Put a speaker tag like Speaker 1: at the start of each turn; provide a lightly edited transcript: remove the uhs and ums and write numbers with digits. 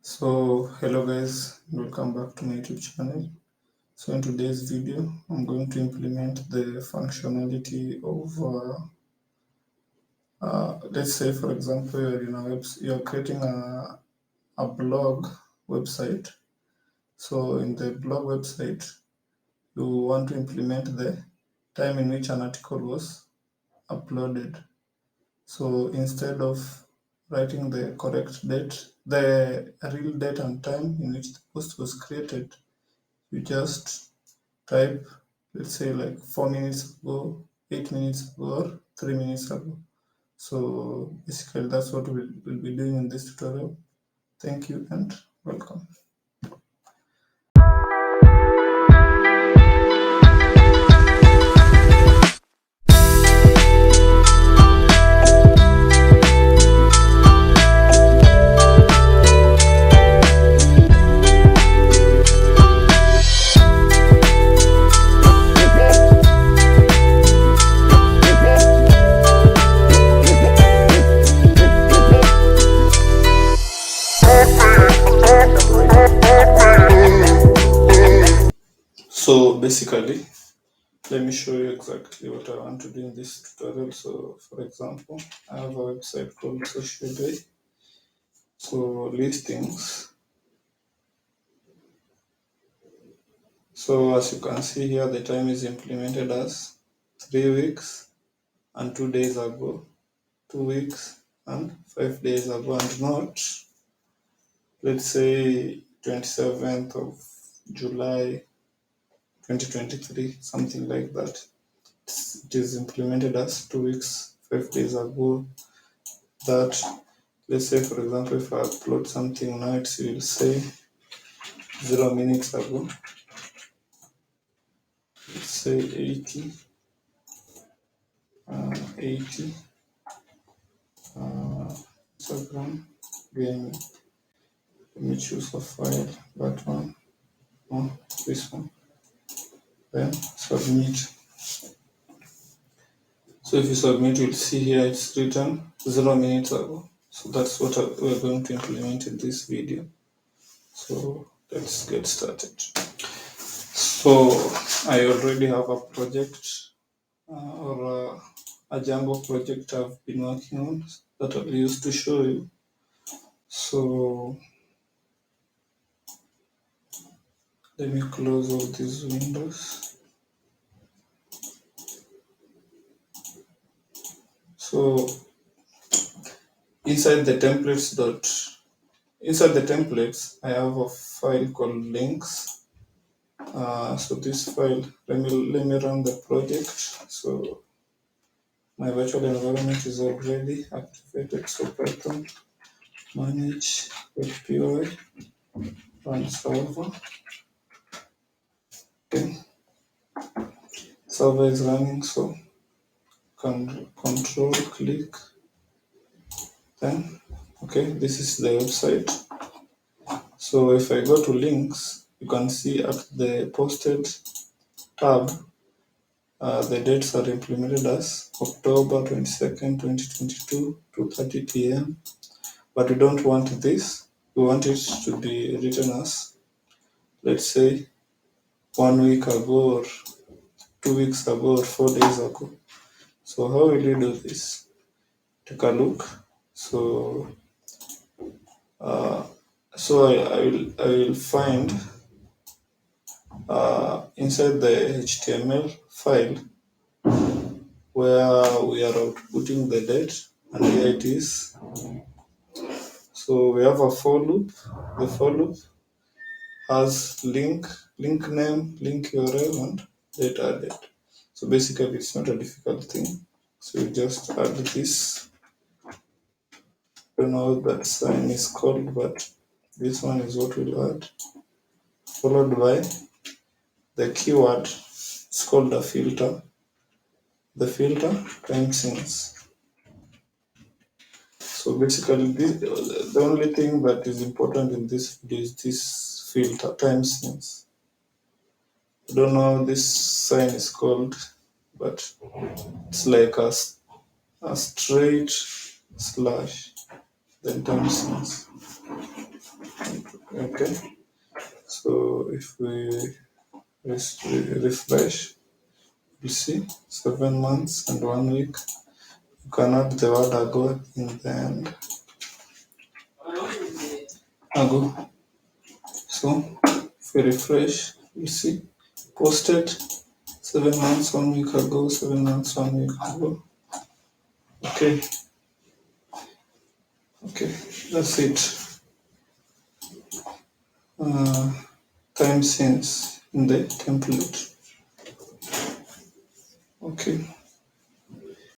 Speaker 1: So hello guys, welcome back to my YouTube channel. So in today's video I'm going to implement the functionality of let's say for example you're creating a blog website. So in the blog website you want to implement the time in which an article was uploaded. So instead of writing the correct date, the real date and time in which the post was created, you just type, let's say like 4 minutes ago, 8 minutes ago, or 3 minutes ago. So basically that's what we'll be doing in this tutorial. Thank you and welcome. So basically, let me show you exactly what I want to do in this tutorial. So for example, I have a website called Social Day. So listings. So as you can see here, the time is implemented as 3 weeks and 2 days ago, 2 weeks and 5 days ago, and not, let's say, 27th of July 2023, something like that. It is implemented as 2 weeks, 5 days ago. That, let's say, for example, if I upload something now, it will say 0 minutes ago. Let's say 80, 80, Instagram, game. Let me choose a file, that one, or this one, then submit. So if you submit, you'll see here it's written 0 minutes ago. So that's what we're going to implement in this video. So let's get started. So I already have a project or a Django project I've been working on that I'll use to show you. So let me close all these windows. So inside the templates, I have a file called links. So this file, let me run the project. So my virtual environment is already activated. So Python manage py run server. Okay, server is running. So control click. Then okay, this is the website. So if I go to links, you can see at the posted tab, the dates are implemented as October 22nd, 2022 to 30 p.m. But we don't want this. We want it to be written as, let's say, 1 week ago or 2 weeks ago or 4 days ago. So how will you do this? Take a look. So I will find inside the HTML file where we are outputting the date, and here it is. So we have a for loop. The for loop has link name, link URL, and date added. So basically it's not a difficult thing. So you just add this. I don't know what that sign is called, but this one is what we'll add, followed by the keyword. It's called a filter. The filter TimeSince. So basically, the only thing that is important in this video is this filter TimeSince. I don't know how this sign is called, but it's like a straight slash, then TimeSince. Okay, so if we refresh, you see 7 months and 1 week. You can add the word ago in the end. Ago. So if we refresh, you see posted 7 months 1 week ago, 7 months 1 week ago. Okay, that's it. TimeSince in the template. Okay.